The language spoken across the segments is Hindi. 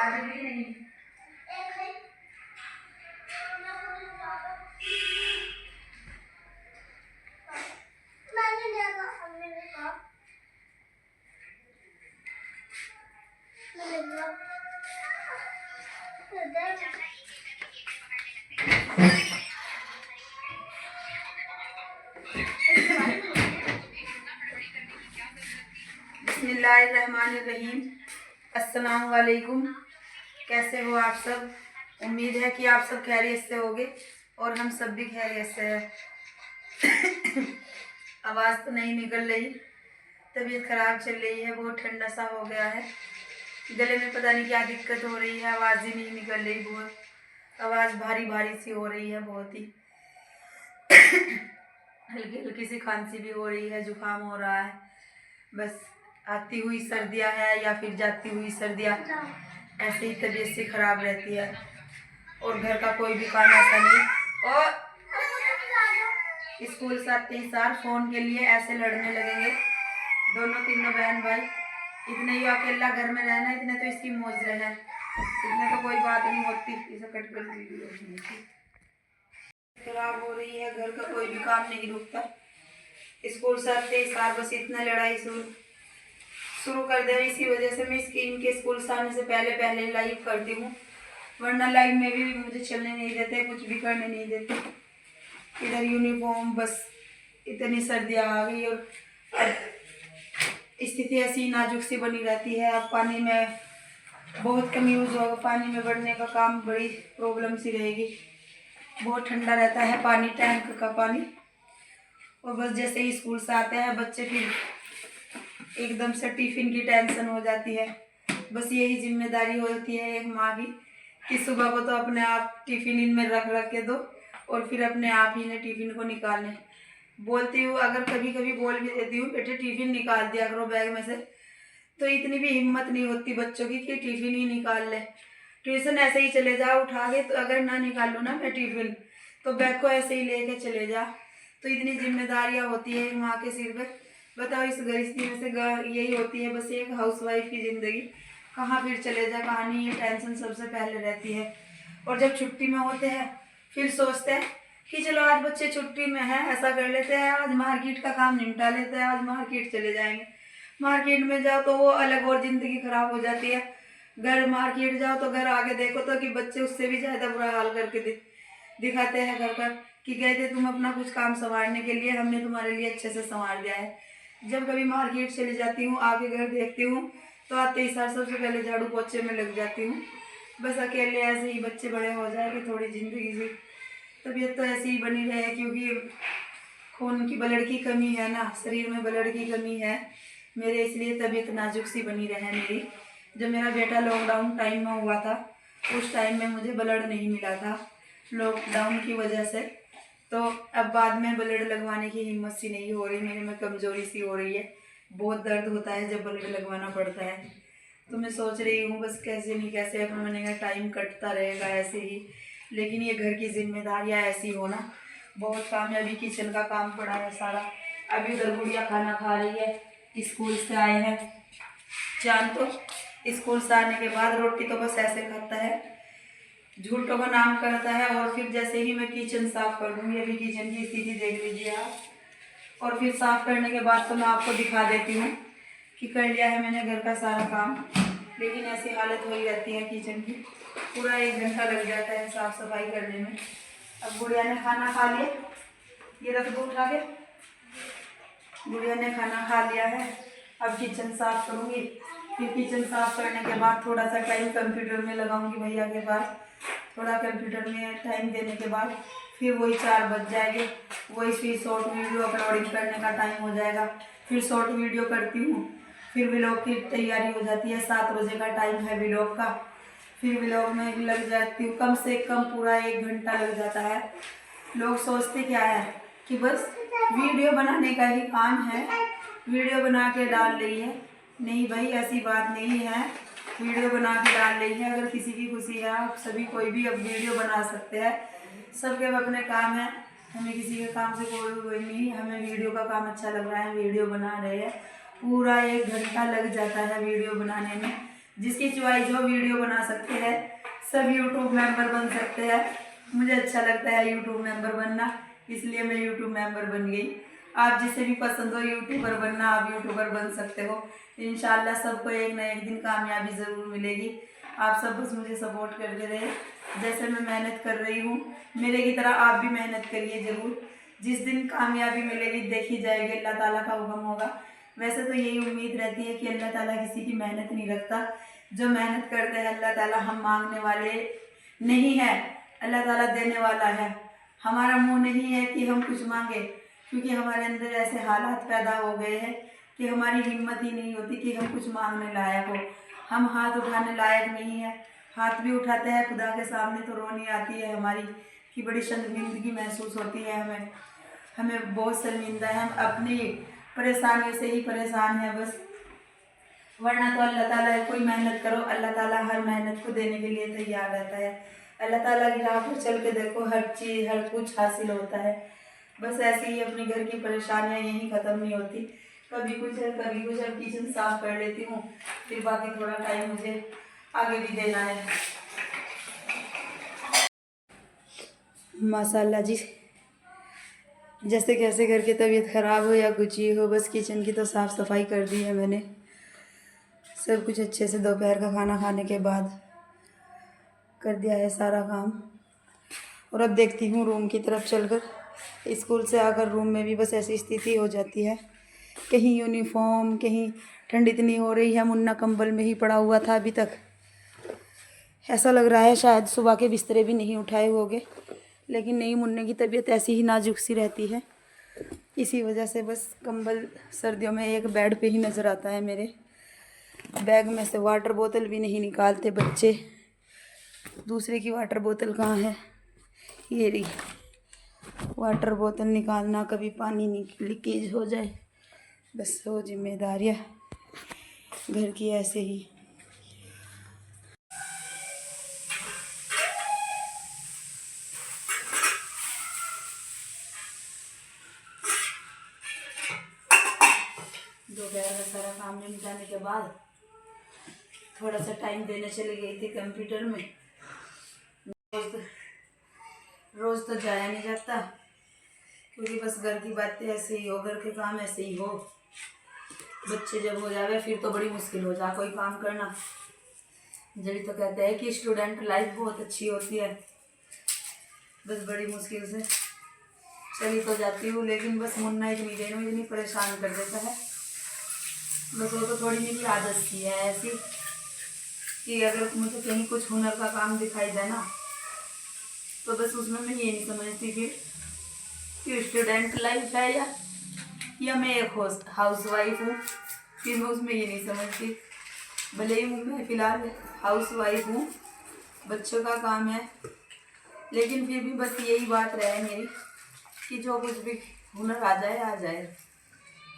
बिस्मिल्लाहिर्रहमानिर्रहीम। अस्सलाम वालेकुम। कैसे हो आप सब? उम्मीद है कि आप सब खैरियत से होगे और हम सब भी खैरियत से हैं। आवाज़ तो नहीं निकल रही, तबीयत ख़राब चल रही है, बहुत ठंडा सा हो गया है, गले में पता नहीं क्या दिक्कत हो रही है, आवाज़ ही नहीं निकल रही, बहुत आवाज़ भारी भारी सी हो रही है, बहुत ही हल्की हल्की सी खांसी भी हो रही है, जुकाम हो रहा है। बस आती हुई सर्दियाँ है या फिर जाती हुई सर्दियाँ, ऐसे ही तबीयत से ख़राब रहती है और घर का कोई भी काम ऐसा नहीं। और स्कूल से आते ही सार फ़ोन के लिए ऐसे लड़ने लगेंगे, दोनों तीनों बहन भाई। इतने ही अकेला घर में रहना, इतने तो इसकी मौज रहना, इतने तो कोई बात नहीं होती। इसे कट कर खराब हो रही है, घर का कोई भी काम नहीं रुकता। स्कूल से आते ही सार बस इतना लड़ाई शुरू कर दे। इसी वजह से मैं इनके स्कूल से आने से पहले पहले लाइव करती हूँ, वरना लाइव में भी मुझे चलने नहीं देते, कुछ भी करने नहीं देते। इधर यूनिफॉर्म, बस इतनी सर्दियाँ आ गई और अब स्थिति ऐसी नाजुक सी बनी रहती है। अब पानी में बहुत कम यूज़ होगा, पानी में बढ़ने का काम बड़ी प्रॉब्लम सी रहेगी। बहुत ठंडा रहता है पानी, टैंक का पानी। और बस जैसे ही स्कूल से आते हैं बच्चे, फिर एकदम से टिफ़िन की टेंशन हो जाती है। बस यही जिम्मेदारी होती है एक माँ की कि सुबह को तो अपने आप टिफ़िन इनमें रख के दो और फिर अपने आप ही ने टिफ़िन को निकालने। बोलती हूँ, अगर कभी कभी बोल भी देती हूँ, बेटे टिफ़िन निकाल दिया करो बैग में से, तो इतनी भी हिम्मत नहीं होती बच्चों की कि टिफ़िन ही निकाल ले। ट्यूशन ऐसे ही चले जाओ उठा के, तो अगर ना निकाल लो ना मैं टिफ़िन, तो बैग को ऐसे ही लेके चले जा। तो इतनी जिम्मेदारियाँ होती है एक माँ के सिर पर। बताओ, इस गृहस्थी में से यही होती है बस एक हाउसवाइफ की ज़िंदगी। कहाँ फिर चले जा, कहाँ नहीं, ये टेंशन सबसे पहले रहती है। और जब छुट्टी में होते हैं फिर सोचते हैं कि चलो आज बच्चे छुट्टी में हैं, ऐसा कर लेते हैं, आज मार्केट का काम निपटा लेते हैं, आज मार्केट चले जाएंगे। मार्केट में जाओ तो वो अलग और ज़िंदगी ख़राब हो जाती है। घर मार्केट जाओ तो घर आगे देखो तो कि बच्चे उससे भी ज़्यादा बुरा हाल करके दिखाते हैं घर का, कि गए थे तुम अपना कुछ काम संवारने के लिए, हमने तुम्हारे लिए अच्छे से संवार दिया है। जब कभी मार्केट चली जाती हूँ, आके घर देखती हूँ, तो आते ही सार सबसे पहले झाड़ू पोछे में लग जाती हूँ। बस अकेले ऐसे ही बच्चे बड़े हो जाएंगे, थोड़ी ज़िंदगी से तबीयत तो ऐसी ही बनी रहे, क्योंकि खून की ब्लड की कमी है ना, शरीर में ब्लड की कमी है मेरे, इसलिए तबीयत नाजुक सी बनी रहे मेरी। जब मेरा बेटा लॉकडाउन टाइम में हुआ था, उस टाइम में मुझे ब्लड नहीं मिला था लॉकडाउन की वजह से, तो अब बाद में ब्लड लगवाने की हिम्मत सी नहीं हो रही मेरे में, कमज़ोरी सी हो रही है, बहुत दर्द होता है जब ब्लड लगवाना पड़ता है। तो मैं सोच रही हूँ बस कैसे नहीं कैसे अपना मैंने टाइम कटता रहेगा ऐसे ही, लेकिन ये घर की जिम्मेदारियाँ ऐसी होना, बहुत काम है। अभी किचन का काम पड़ा है सारा। अभी उधर गुड़िया खाना खा रही है, स्कूल से आए हैं। चांद तो स्कूल से आने के बाद रोटी तो बस ऐसे खाता है, झूठों का नाम करता है। और फिर जैसे ही मैं किचन साफ कर दूँगी, अभी किचन की स्थिति देख लीजिए आप, और फिर साफ करने के बाद तो मैं आपको दिखा देती हूँ कि कर लिया है मैंने घर का सारा काम। लेकिन ऐसी हालत हो ही रहती है किचन की, पूरा 1 घंटा लग जाता है साफ़ सफाई करने में। अब गुड़िया ने खाना खा लिया, ये रख दो उठा के, गुड़िया ने खाना खा लिया है। अब किचन साफ करूँगी, फिर किचन साफ करने के बाद थोड़ा सा टाइम कंप्यूटर में लगाऊंगी भैया के पास, थोड़ा कंप्यूटर में टाइम देने के बाद फिर वही 4 बज जाएंगे, वही फिर शॉर्ट वीडियो अपलोडिंग करने का टाइम हो जाएगा। फिर शॉर्ट वीडियो करती हूँ, फिर व्लॉग की तैयारी हो जाती है, 7 बजे का टाइम है व्लॉग का। फिर व्लॉग में लग जाती हूँ, कम से कम पूरा 1 घंटा लग जाता है। लोग सोचते क्या है कि बस वीडियो बनाने का ही काम है, वीडियो बना के डाल रही है। नहीं भाई, ऐसी बात नहीं है, वीडियो बना के डाल रही है। अगर किसी की खुशी है, आप सभी कोई भी अब वीडियो बना सकते हैं, सबके अपने काम है, हमें किसी के काम से कोई नहीं। हमें वीडियो का काम अच्छा लग रहा है, वीडियो बना रहे हैं। पूरा 1 घंटा लग जाता है वीडियो बनाने में, जिसकी चॉइस हो वीडियो बना सकते हैं, सब यूट्यूब मेंबर बन सकते हैं। मुझे अच्छा लगता है यूट्यूब मेंबर बनना, इसलिए मैं यूट्यूब मेंबर बन गई। आप जिसे भी पसंद हो यूट्यूबर बनना, आप यूट्यूबर बन सकते हो। इंशाल्लाह सबको एक ना एक दिन कामयाबी ज़रूर मिलेगी। आप सब बस मुझे सपोर्ट करते रहे, जैसे मैं मेहनत कर रही हूँ मेरे की तरह आप भी मेहनत करिए ज़रूर। जिस दिन कामयाबी मिलेगी देखी जाएगी, अल्लाह ताला का हुक्म होगा। वैसे तो यही उम्मीद रहती है कि अल्लाह ताला किसी की मेहनत नहीं रखता, जो मेहनत करते हैं अल्लाह ताला, हम मांगने वाले नहीं है, अल्लाह ताला देने वाला है। हमारा मुंह नहीं है कि हम कुछ मांगे, क्योंकि हमारे अंदर ऐसे हालात पैदा हो गए हैं कि हमारी हिम्मत ही नहीं होती कि हम कुछ मांगने लायक हो। हम हाथ उठाने लायक नहीं है, हाथ भी उठाते हैं खुदा के सामने तो रोनी आती है हमारी, कि बड़ी शर्मिंदगी महसूस होती है हमें बहुत शर्मिंदा है। हम अपनी परेशानियों से ही परेशान हैं बस, वरना तो अल्लाह ताला कोई मेहनत करो, अल्लाह ताला हर मेहनत को देने के लिए तैयार रहता है। अल्लाह ताला की राह पर चल के देखो, हर चीज़ हर कुछ हासिल होता है। बस ऐसे ही अपने घर की परेशानियाँ यहीं ख़त्म नहीं होती, कभी कुछ है कभी कुछ। अब किचन साफ कर लेती हूँ, फिर बाकी थोड़ा टाइम मुझे आगे भी देना है। माशाल्लाह जी, जैसे कैसे करके तबीयत ख़राब हो या कुछ ही हो, बस किचन की तो साफ़ सफाई कर दी है मैंने, सब कुछ अच्छे से दोपहर का खाना खाने के बाद कर दिया है सारा काम। और अब देखती हूँ रूम की तरफ चलकर। स्कूल से आकर रूम में भी बस ऐसी स्थिति हो जाती है, कहीं यूनिफॉर्म, कहीं ठंड इतनी हो रही है, मुन्ना कंबल में ही पड़ा हुआ था अभी तक। ऐसा लग रहा है शायद सुबह के बिस्तरे भी नहीं उठाए होंगे, लेकिन नहीं, मुन्ने की तबीयत ऐसी ही नाजुक सी रहती है, इसी वजह से बस कंबल सर्दियों में एक बेड पे ही नज़र आता है मेरे। बैग में से वाटर बोतल भी नहीं निकालते बच्चे, दूसरे की वाटर बोतल कहाँ है, ये रही वाटर बोतल निकालना, कभी पानी लीकेज हो जाए, बस वो जिम्मेदारियाँ घर की ऐसे ही। दोपहर का सारा काम निपटाने के बाद थोड़ा सा टाइम देने चली गई थी कंप्यूटर में। रोज़ तो जाया नहीं जाता, क्योंकि बस घर की बातें ऐसे ही हो, घर के काम ऐसे ही हो। बच्चे जब हो जावे फिर तो बड़ी मुश्किल हो जा कोई काम करना। जब तो कहते हैं कि स्टूडेंट लाइफ बहुत अच्छी होती है, बस बड़ी मुश्किल से चली तो जाती हूँ, लेकिन बस मुन्ना इतनी देर में इतनी परेशान कर देता है। बस वो तो थोड़ी मेरी आदत सी है ऐसी कि अगर मुझे कहीं कुछ हुनर का काम दिखाई दे ना, तो बस उसमें मैं ये नहीं समझती कि स्टूडेंट लाइफ है या मैं एक हाउस वाइफ हूँ, फिर मैं उसमें ये नहीं समझती। भले ही मैं फ़िलहाल हाउस वाइफ हूँ, बच्चों का काम है, लेकिन फिर भी बस यही बात रहे मेरी कि जो कुछ भी हुनर आ जाए।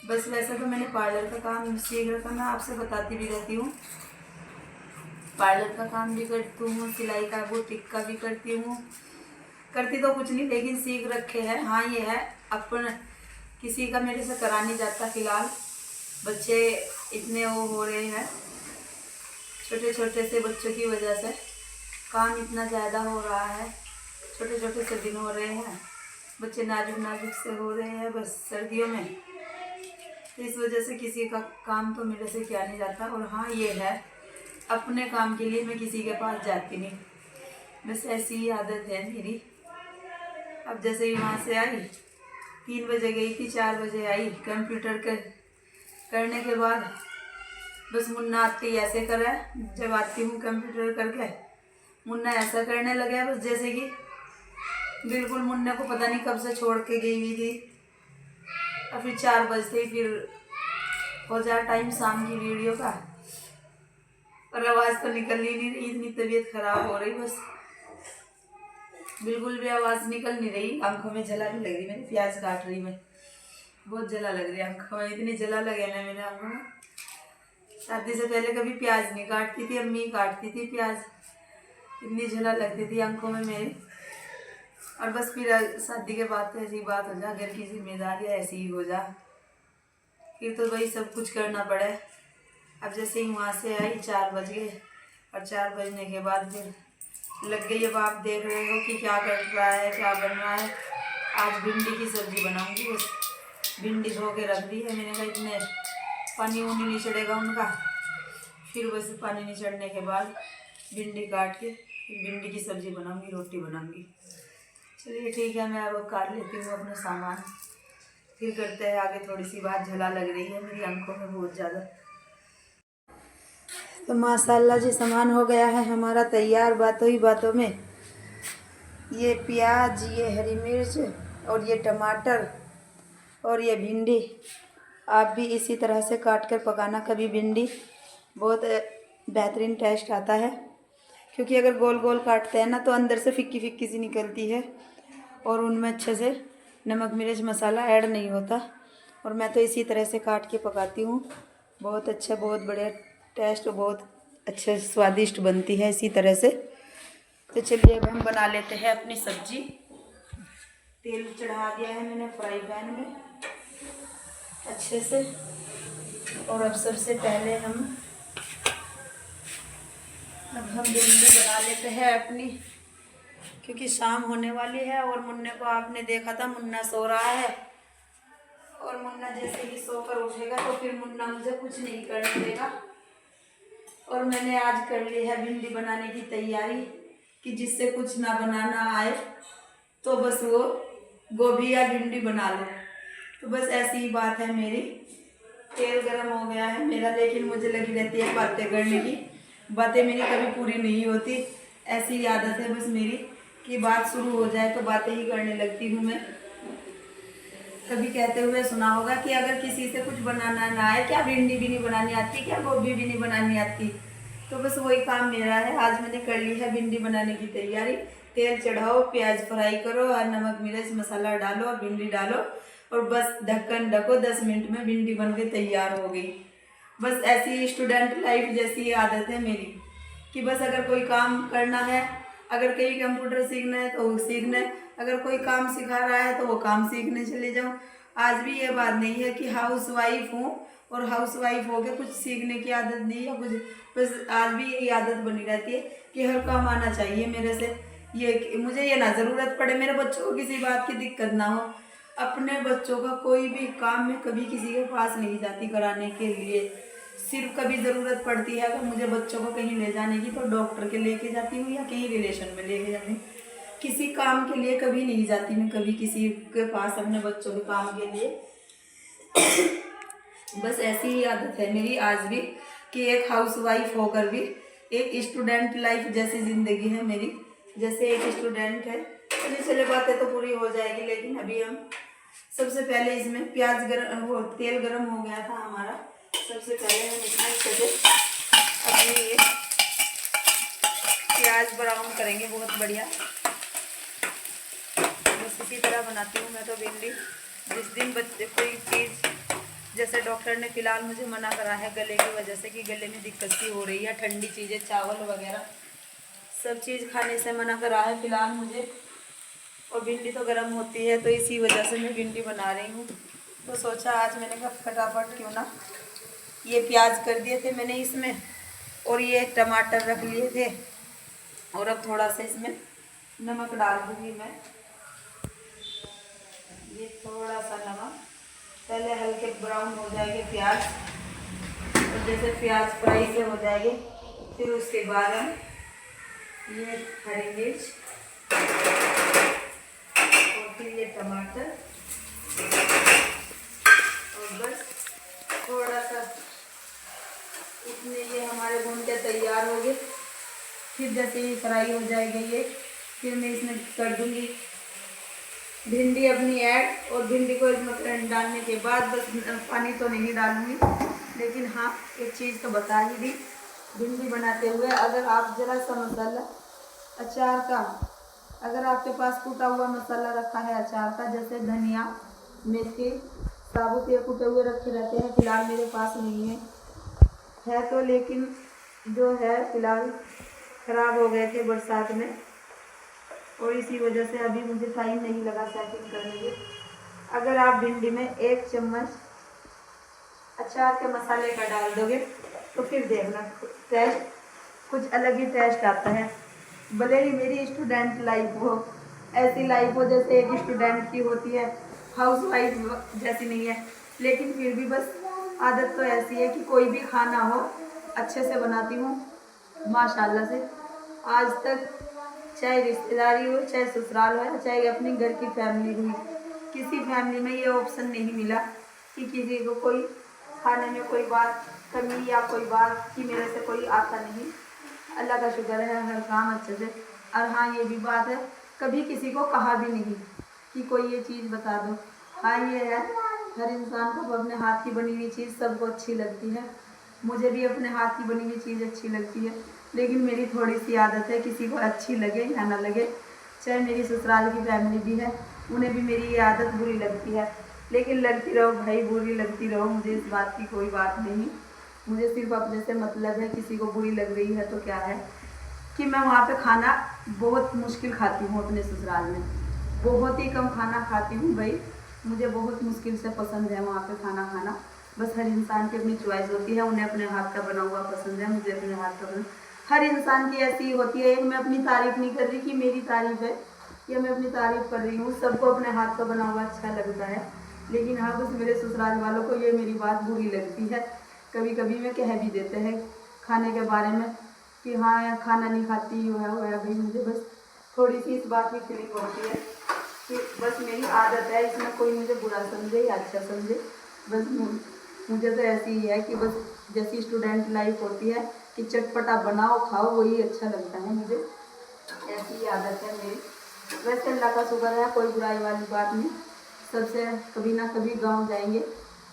बस वैसे तो मैंने पार्लर का काम सीख रखा, मैं आपसे बताती भी रहती हूँ। पार्लर का काम भी करती हूँ, सिलाई का, बुटीक का भी करती हूँ। करती तो कुछ नहीं, लेकिन सीख रखे हैं। हाँ ये है, अपन किसी का मेरे से करा नहीं जाता। फिलहाल बच्चे इतने वो हो रहे हैं, छोटे छोटे से बच्चों की वजह से काम इतना ज़्यादा हो रहा है, छोटे छोटे से दिन हो रहे हैं, बच्चे नाजुक नाजुक से हो रहे हैं बस सर्दियों में, तो इस वजह से किसी का काम तो मेरे से किया नहीं जाता। और हाँ ये है, अपने काम के लिए मैं किसी के पास जाती नहीं, बस ऐसी ही आदत है मेरी। अब जैसे ही वहाँ से आई, 3 बजे गई थी, 4 बजे आई, कंप्यूटर करने के बाद बस मुन्ना आती ऐसे करा, जब आती हूँ कंप्यूटर करके मुन्ना ऐसा करने लगा बस जैसे कि बिल्कुल मुन्ना को पता नहीं कब से छोड़ के गई हुई थी। और फिर 4 बजते ही फिर हो जाए टाइम शाम की वीडियो का, और आवाज़ तो निकल ही नहीं रही, इतनी तबीयत खराब हो रही, बस बिल्कुल भी आवाज़ निकल नहीं रही। आंखों में जला भी लग रही, मैंने प्याज काट रही, मैं बहुत जला लग रही आंखों में, इतनी जला लगे ना मेरे आंखों में। शादी से पहले कभी प्याज नहीं काटती थी, अम्मी काटती थी प्याज, इतनी जला लगती थी आंखों में मेरी। और बस फिर शादी के बाद तो ऐसी बात हो जा, घर की जिम्मेदारी ऐसी ही हो जा, फिर तो भाई सब कुछ करना पड़े। अब जैसे ही वहाँ से आई 4 बज गए और 4 बजने के बाद फिर लग गई। अब आप देख रहे हो कि क्या कर रहा है, क्या बन रहा है। आज भिंडी की सब्जी बनाऊंगी। बस भिंडी धो के रख दी है मैंने कहा, इतने पानी उनी नहीं चढ़ेगा उनका। फिर बस पानी नहीं चढ़ने के बाद भिंडी काट के फिर भिंडी की सब्जी बनाऊंगी, रोटी बनाऊंगी। चलिए ठीक है, मैं अब काट लेती हूँ अपना सामान, फिर करते हैं आगे। थोड़ी सी बात झला लग रही है मेरी आंखों में बहुत ज़्यादा। तो माशाल्लाह जी सामान हो गया है हमारा तैयार। बातों ही बातों में ये प्याज, ये हरी मिर्च और ये टमाटर और ये भिंडी। आप भी इसी तरह से काट कर पकाना कभी भिंडी, बहुत बेहतरीन टेस्ट आता है। क्योंकि अगर गोल गोल काटते हैं ना तो अंदर से फिक्की फिक्की सी निकलती है और उनमें अच्छे से नमक मिर्च मसाला ऐड नहीं होता। और मैं तो इसी तरह से काट के पकाती हूँ। बहुत अच्छा, बहुत बढ़िया टेस्ट, बहुत अच्छा स्वादिष्ट बनती है इसी तरह से। तो चलिए अब हम बना लेते हैं अपनी सब्जी। तेल चढ़ा दिया है मैंने फ्राई पैन में अच्छे से। और अब सबसे पहले हम भिंडी बना लेते हैं अपनी, क्योंकि शाम होने वाली है। और मुन्ने को आपने देखा था, मुन्ना सो रहा है। और मुन्ना जैसे ही सोकर उठेगा तो फिर मुन्ना मुझे कुछ नहीं करने देगा। और मैंने आज कर ली है भिंडी बनाने की तैयारी, कि जिससे कुछ ना बनाना आए तो बस वो गोभी या भिंडी बना लो। तो बस ऐसी ही बात है मेरी। तेल गरम हो गया है मेरा, लेकिन मुझे लगी रहती है बातें करने की। बातें मेरी कभी पूरी नहीं होती, ऐसी आदत है बस मेरी कि बात शुरू हो जाए तो बातें ही करने लगती हूँ मैं। कभी कहते हुए सुना होगा कि अगर किसी से कुछ बनाना ना आए, क्या भिंडी भी नहीं बनानी आती, क्या गोभी भी नहीं बनानी आती। तो बस वही काम मेरा है। आज मैंने कर ली है भिंडी बनाने की तैयारी। तेल चढ़ाओ, प्याज फ्राई करो और नमक मिर्च मसाला डालो और भिंडी डालो और बस ढक्कन ढको। 10 मिनट में भिंडी बन के तैयार हो गई। बस ऐसी स्टूडेंट लाइफ जैसी आदत है मेरी कि बस अगर कोई काम करना है, अगर कहीं कंप्यूटर सीखना है तो वो सीखना है, अगर कोई काम सिखा रहा है तो वो काम सीखने चले जाऊँ। आज भी ये बात नहीं है कि हाउस वाइफ हूँ और हाउस वाइफ हो के कुछ सीखने की आदत नहीं है कुछ। बस आज भी यही आदत बनी रहती है कि हर काम आना चाहिए मेरे से। ये मुझे ये ना ज़रूरत पड़े, मेरे बच्चों को किसी बात की दिक्कत ना हो। अपने बच्चों का कोई भी काम में कभी किसी के पास नहीं जाती कराने के लिए। सिर्फ कभी ज़रूरत पड़ती है अगर मुझे बच्चों को कहीं ले जाने की तो डॉक्टर के लेके जाती हूँ या कहीं रिलेशन में लेके जाती हूँ। किसी काम के लिए कभी नहीं जाती मैं कभी किसी के पास अपने बच्चों के काम के लिए। बस ऐसी ही आदत है मेरी आज भी कि एक हाउसवाइफ होकर भी एक स्टूडेंट लाइफ जैसी ज़िंदगी है मेरी, जैसे एक स्टूडेंट है। चले बातें तो पूरी हो जाएगी, लेकिन अभी हम सबसे पहले इसमें प्याज वो तेल गरम हो गया था हमारा। सबसे पहले हम इसमें अच्छे से अपनी ये प्याज ब्राउन करेंगे बहुत बढ़िया। बस इसी तरह बनाती हूँ मैं तो भिंडी। जिस दिन बच्चे कोई चीज़, जैसे डॉक्टर ने फ़िलहाल मुझे मना करा है गले की वजह से कि गले में दिक्कत सी हो रही है, ठंडी चीज़ें चावल वगैरह सब चीज़ खाने से मना करा है फ़िलहाल मुझे। और भिंडी तो गर्म होती है तो इसी वजह से मैं भिंडी बना रही हूँ। तो सोचा आज मैंने कहा फटाफट क्यों ना, ये प्याज कर दिए थे मैंने इसमें और ये टमाटर रख लिए थे। और अब थोड़ा सा इसमें नमक डाल दूँगी मैं, ये थोड़ा सा नमक। पहले हल्के ब्राउन हो जाएंगे प्याज, और जैसे प्याज फ्राई से हो जाएंगे फिर उसके बाद हम ये हरी मिर्च और फिर ये टमाटर और बस थोड़ा सा इतने ये हमारे भून के तैयार हो गए। फिर जैसे ही फ्राई हो जाएगा ये, फिर मैं इसमें कर दूँगी भिंडी अपनी ऐड। और भिंडी को इसमें डालने के बाद बस पानी तो नहीं डालूंगी, लेकिन हाँ एक चीज़ तो बता ही दी भिंडी बनाते हुए, अगर आप ज़रा सा मसाला अचार का, अगर आपके पास कूटा हुआ मसाला रखा है अचार का, जैसे धनिया मेथी साबुत या कूटे हुए रखे रहते हैं, फ़िलहाल मेरे पास नहीं है तो, लेकिन जो है फ़िलहाल ख़राब हो गए थे बरसात में और इसी वजह से अभी मुझे टाइम नहीं लगा सेटिंग करने के। अगर आप भिंडी में 1 चम्मच अचार के मसाले का डाल दोगे तो फिर देखना टेस्ट कुछ अलग ही टेस्ट आता है। भले ही मेरी स्टूडेंट लाइफ हो, ऐसी लाइफ हो जैसे एक स्टूडेंट की होती है, हाउस वाइफ जैसी नहीं है, लेकिन फिर भी बस आदत तो ऐसी है कि कोई भी खाना हो अच्छे से बनाती हूँ माशाल्लाह से। आज तक चाहे रिश्तेदारी हो, चाहे ससुराल हो, चाहे अपनी घर की फैमिली हुई, किसी फैमिली में ये ऑप्शन नहीं मिला कि किसी को कोई खाने में कोई बात कमी या कोई बात कि मेरे से कोई आता नहीं। अल्लाह का शुक्र है हर काम अच्छे से। और हाँ ये भी बात है, कभी किसी को कहा भी नहीं कि कोई ये चीज़ बता दो। हाँ ये है, हर इंसान को अपने हाथ की बनी हुई चीज़ सबको अच्छी लगती है। मुझे भी अपने हाथ की बनी हुई चीज़ अच्छी लगती है, लेकिन मेरी थोड़ी सी आदत है किसी को अच्छी लगे या ना लगे, चाहे मेरी ससुराल की फैमिली भी है उन्हें भी मेरी ये आदत बुरी लगती है। लेकिन लगती रहो भाई, बुरी लगती रहो, मुझे इस बात की कोई बात नहीं। मुझे सिर्फ अपने से मतलब है, किसी को बुरी लग रही है तो क्या है कि मैं वहाँ पे खाना बहुत मुश्किल खाती हूँ। अपने ससुराल में बहुत ही कम खाना खाती हूँ भाई, मुझे बहुत मुश्किल से पसंद है वहाँ पे खाना खाना। बस हर इंसान की अपनी चॉइस होती है, उन्हें अपने हाथ का बना हुआ पसंद है, मुझे अपने हाथ का बना। हर इंसान की ऐसी होती है। मैं अपनी तारीफ नहीं कर रही कि मेरी तारीफ है या मैं अपनी तारीफ कर रही हूँ, सबको अपने हाथ का बना हुआ अच्छा लगता है। लेकिन हाँ बस मेरे ससुराल वालों को ये मेरी बात बुरी लगती है। कभी कभी में कह भी देते हैं खाने के बारे में कि हाँ यार खाना नहीं खाती हो है भाई। मुझे बस थोड़ी सी इस बात की फीलिंग होती है कि बस मेरी आदत है, इसमें कोई मुझे बुरा समझे या अच्छा समझे, बस मुझे तो ऐसी ही है कि बस जैसी स्टूडेंट लाइफ होती है कि चटपटा बनाओ खाओ वही अच्छा लगता है मुझे, ऐसी ही आदत है मेरी। वैसे अल्लाह का शुक्र है, कोई बुराई वाली बात नहीं। सबसे कभी ना कभी गांव जाएंगे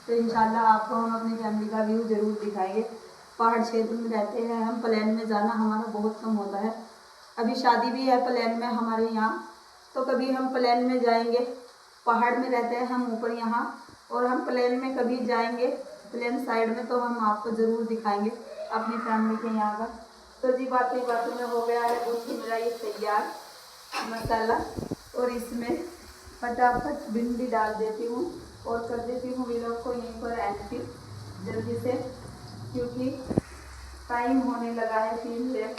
तो इंशाल्लाह आपको हम अपनी फैमिली का व्यू ज़रूर दिखाएंगे। पहाड़ क्षेत्र में रहते हैं हम, प्लेन में जाना हमारा बहुत कम होता है। अभी शादी भी है प्लेन में हमारे यहाँ, तो कभी हम प्लेन में जाएंगे। पहाड़ में रहते हैं हम ऊपर यहाँ, और हम प्लेन में कभी जाएंगे प्लेन साइड में तो हम आपको ज़रूर दिखाएंगे अपनी फैमिली के यहाँ का। तो जी बातें बातों में हो गया है दोस्तों मेरा ये तैयार मसाला, और इसमें फटाफट भिंडी डाल देती हूँ और कर देती हूँ वीडियो को यहीं पर एंड जल्दी से, क्योंकि टाइम होने लगा है। फिर मेरे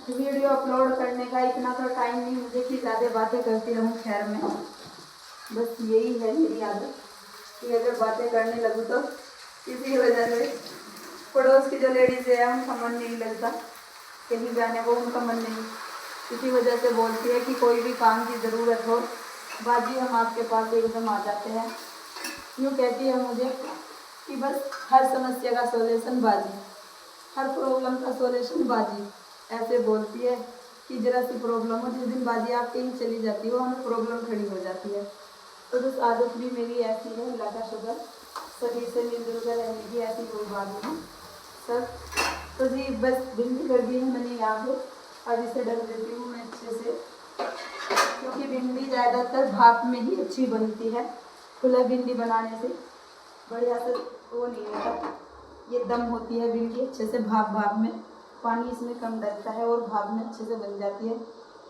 वीडियो अपलोड करने का इतना तो टाइम नहीं मुझे कि ज़्यादा बातें करती रहूँ खैर में। बस यही है मेरी आदत कि अगर बातें करने लगूँ तो इसी वजह से पड़ोस की जो लेडीज़ है उनका मन नहीं लगता, कहीं जाने को उनका मन नहीं, इसी वजह से बोलती है कि कोई भी काम की ज़रूरत हो बाजी हम आपके पास एकदम आ जाते हैं। यूँ कहती है मुझे कि बस हर समस्या का सॉल्यूशन बाजी, हर प्रॉब्लम का सॉल्यूशन बाजी, ऐसे बोलती है कि जरा सी प्रॉब्लम हो जिस दिन बाजी आप कहीं चली जाती हो हमें प्रॉब्लम खड़ी हो जाती है। तो बस आदत भी मेरी ऐसी है, अल्लाह का शुक्र, सभी से मिलजुल कर रहने की ऐसी कोई बात नहीं सब। तो जी बस भिंडी कर दी है मैंने यहाँ पे, अब इसे ढक देती हूँ मैं अच्छे से, क्योंकि भिंडी ज़्यादातर भाप में ही अच्छी बनती है। खुला भिंडी बनाने से बढ़िया से वो नहीं होता, ये दम होती है भिंडी अच्छे से भाप में, पानी इसमें कम लगता है और भाप में अच्छे से बन जाती है।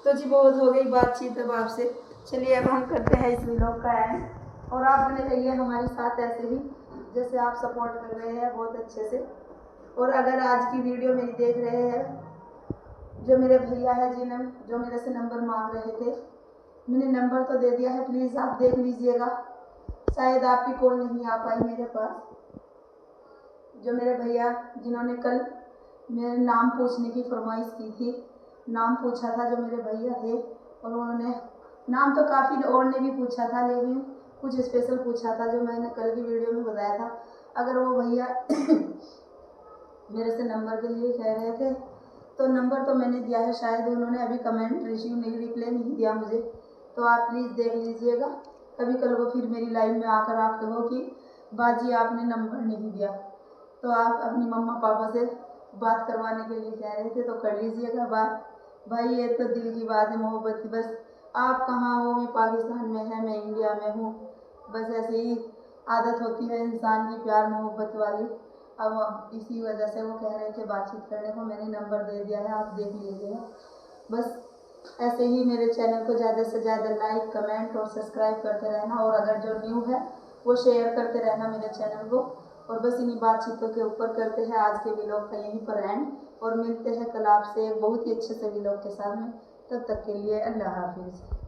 तो जी बहुत हो गई बातचीत अब आपसे, चलिए अब हम करते हैं इस व्लॉग का एंड, और आप बने रहिए हमारे साथ ऐसे ही जैसे आप सपोर्ट कर रहे हैं बहुत अच्छे से। और अगर आज की वीडियो मेरी देख रहे हैं जो मेरे भैया है जिन्हें जो मेरे से नंबर मांग रहे थे, मैंने नंबर तो दे दिया है, प्लीज़ आप देख लीजिएगा, शायद आपकी कॉल नहीं आ पाई मेरे पास। जो मेरे भैया जिन्होंने कल मेरे नाम पूछने की फरमाइश की थी, नाम पूछा था जो मेरे भैया थे, और उन्होंने नाम तो काफ़ी और ने भी पूछा था लेकिन कुछ स्पेशल पूछा था जो मैंने कल की वीडियो में बताया था। अगर वो भैया मेरे से नंबर के लिए कह रहे थे तो नंबर तो मैंने दिया है, शायद उन्होंने अभी कमेंट रिसीव नहीं रिप्लाई नहीं दिया मुझे, तो आप प्लीज़ देख लीजिएगा। कभी कल वो फिर मेरी लाइफ में आकर आप कहो कि बाजी आपने नंबर नहीं दिया, तो आप अपनी मम्मा पापा से बात करवाने के लिए कह रहे थे तो कर लीजिएगा बात। भाई ये तो दिल की बात है, मोहब्बत की, बस आप कहाँ हो, मैं पाकिस्तान में है, मैं इंडिया में हूँ, बस ऐसे ही आदत होती है इंसान की प्यार मोहब्बत वाली। अब इसी वजह से वो कह रहे थे बातचीत करने को, मैंने नंबर दे दिया है, आप देख लीजिएगा। बस ऐसे ही मेरे चैनल को ज़्यादा से ज़्यादा लाइक कमेंट और सब्सक्राइब करते रहना, और अगर जो न्यू है वो शेयर करते रहना मेरे चैनल को, और बस इन्हीं बातचीतों के ऊपर करते हैं आज के व्लॉग का यहीं पर एंड, और मिलते हैं कल आपसे एक बहुत ही अच्छे से व्लॉग के साथ में। तब तक के लिए अल्लाह हाफिज़।